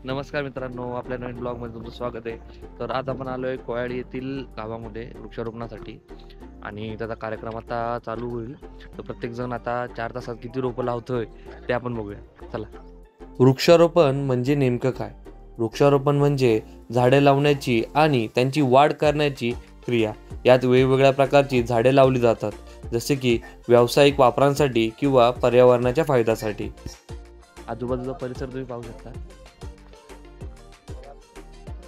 नमस्कार मित्रांनो, आपल्या नवीन ब्लॉगमध्ये तुमचं स्वागत आहे. तर आज आपण आलो आहे कोयाळी येथील गावामध्ये वृक्षारोपणासाठी आणि त्याचा कार्यक्रम आता चालू होईल. तर प्रत्येकजण आता 4 तासात किती रोपं लावतोय ते आपण बघूया. चला. वृक्षारोपण म्हणजे नेमकं काय? वृक्षारोपण म्हणजे झाडे लावण्याची आणि त्यांची वाढ करण्याची क्रिया. यात वेगवेगळ्या प्रकारची झाडे लावली जातात, जसे की व्यावसायिक वापरांसाठी किंवा पर्यावरणाच्या फायद्यासाठी. आजूबाजूचा परिसर तुम्ही पाहू शकता.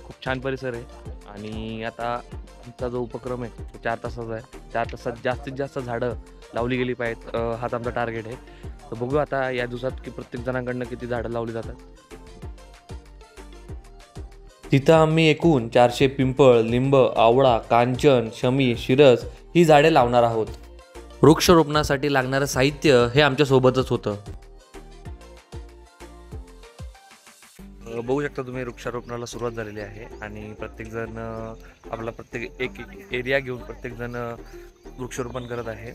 खूप छान परिसर आहे आणि आता आमचा जो उपक्रम आहे तो 4 तासाचा आहे. 4 तासात जास्तीत जास्त झाडं लावली गेली पाहिजेत, हाच आमचा टार्गेट आहे. तर बघू आता या दिवसात की प्रत्येक जणांकडनं किती झाडं लावली जातात. तिथं आम्ही एकूण 400 पिंपळ, लिंब, आवळा, कांचन, शमी, शिरस ही झाडे लावणार आहोत. वृक्षारोपणासाठी लागणारं साहित्य हे आमच्या सोबतच होतं. बघू शकता तुम्ही, वृक्षारोपणाला सुरुवात झालेली आहे आणि प्रत्येकजण आपला प्रत्येक एक एरिया घेऊन प्रत्येकजण वृक्षारोपण करत आहे.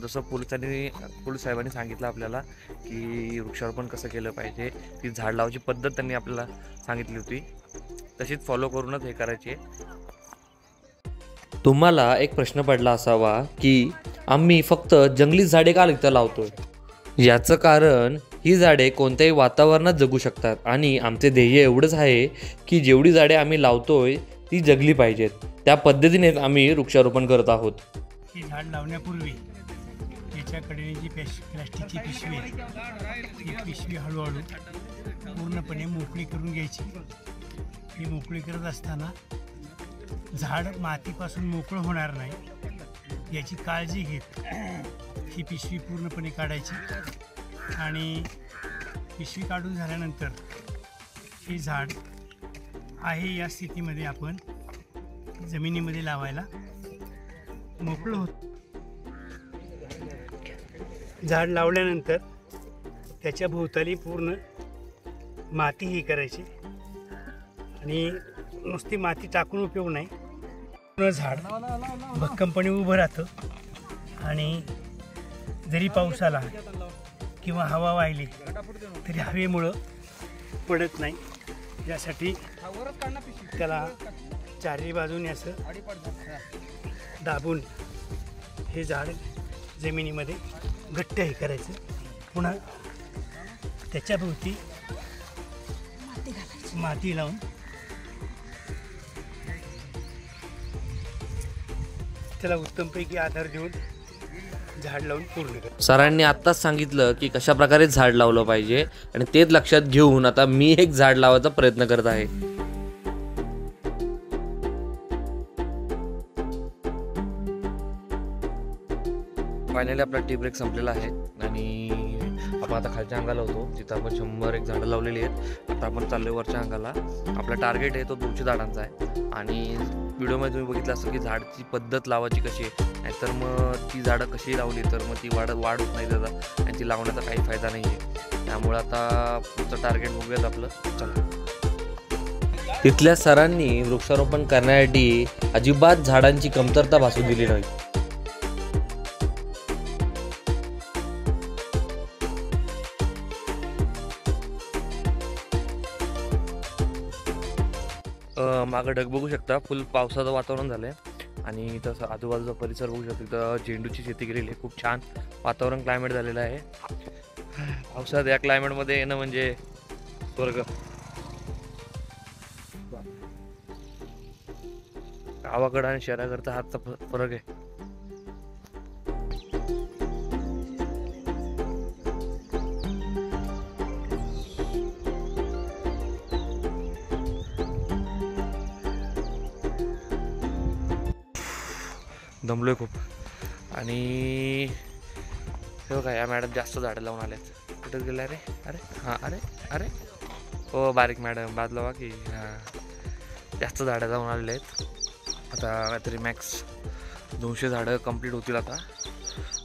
जसं पोलीस साहेबांनी सांगितलं आपल्याला की वृक्षारोपण कसं केलं पाहिजे, ती झाड लावायची पद्धत त्यांनी आपल्याला सांगितली होती, तशीच फॉलो करूनच हे करायचे. तुम्हाला एक प्रश्न पडला असावा की आम्ही फक्त जंगली झाडे का इथं लावतोय? याचं कारण ही झाडे कोणत्याही वातावरणात जगू शकतात आणि आमचे ध्येय एवढंच आहे की जेवढी झाडे आम्ही लावतोय ती जगली पाहिजेत. त्या पद्धतीनेच आम्ही वृक्षारोपण करत आहोत. ही झाड लावण्यापूर्वी याच्याकडे जी प्लॅस्टिकची पिशवी आहे, ती पिशवी हळूहळू पूर्णपणे मोकळी करून घ्यायची. ही मोकळी करत असताना झाड मातीपासून मोकळं होणार नाही याची काळजी घेत ही पिशवी पूर्णपणे काढायची आणि पिशवी काढून झाल्यानंतर हे झाड आहे या स्थितीमध्ये आपण जमिनीमध्ये लावायला मोकळं होतं. झाड लावल्यानंतर त्याच्या भोवताली पूर्ण माती ही करायची आणि नुसती माती टाकून उपयोग नाही. पूर्ण झाड भक्कमपणे उभं राहतं आणि जरी पाऊस आला किंवा हवा वाहिली तरी हवेमुळं पडत नाही. यासाठी त्याला चारही बाजूने असं दाबून हे झाड जमिनीमध्ये घट्ट हे करायचं. पुन्हा त्याच्याभोवती माती लावून त्याला उत्तमपैकी आधार देऊन झाड लावून पूर्ण कर. सरांनी आत्ताच सांगितलं की कशा प्रकारे झाड लावलं पाहिजे आणि तेच लक्षात घेऊन आता मी एक झाड लावायचा प्रयत्न करत आहे. फायनली आपला टी ब्रेक संपलेला आहे आणि आपण आता खालच्या अंगाला होतो, तिथं आपण 100 झाडं लावलेली आहेत. आता आपण चाललोय वरच्या अंगाला. आपला टार्गेट आहे तो 200 झाडांचा आहे आणि व्हिडिओमध्ये तुम्ही बघितलं असेल की झाडची पद्धत लावायची कशी आहे, नाहीतर मग ती झाडं कशी लावली तर मग ती वाढ होत नाही त्याचा आणि ती लावण्याचा काही फायदा नाही आहे. त्यामुळे आता पुढचं टार्गेट बघूयात आपलं. चला. तिथल्या सरांनी वृक्षारोपण करण्यासाठी अजिबात झाडांची कमतरता भासू दिली नाही. मागं ढग बघू शकता, फुल पावसाचं वातावरण झालं आहे आणि तसं आजूबाजूचा परिसर बघू शकता. इथं झेंडूची शेती केलेली आहे. खूप छान वातावरण क्लायमेट झालेलं आहे. पावसात या क्लायमेटमध्ये येणं म्हणजे स्वर्ग. गावाकडं आणि शहराकडचा हातचा फरक आहे. दमलोय खूप आणि हे बघा, या मॅडम जास्त झाडं लावून आल्यात. कुठं गेल्या रे? अरे हां, अरे हो, बारीक मॅडम बाजलावा की. हां, जास्त झाडं लावून आलेले आहेत. आता काहीतरी मॅक्स 200 झाडं कंप्लीट होतील आता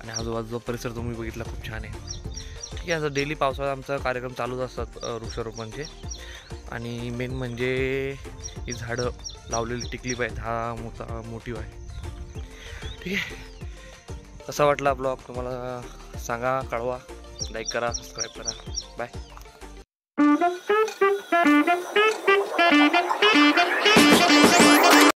आणि आजूबाजूचा परिसर तुम्ही बघितला खूप छान आहे. ठीक आहे, असं डेली पावसाळ्यात आमचा कार्यक्रम चालूच असतात वृक्षारोपणचे. आणि मेन म्हणजे ही झाडं लावलेली टिकली पाहिजे, हा मोटिव्ह आहे. ठीक आहे, कसा वाटला ब्लॉग तुम्हाला सांगा, कळवा, लाईक करा, सबस्क्राईब करा. बाय.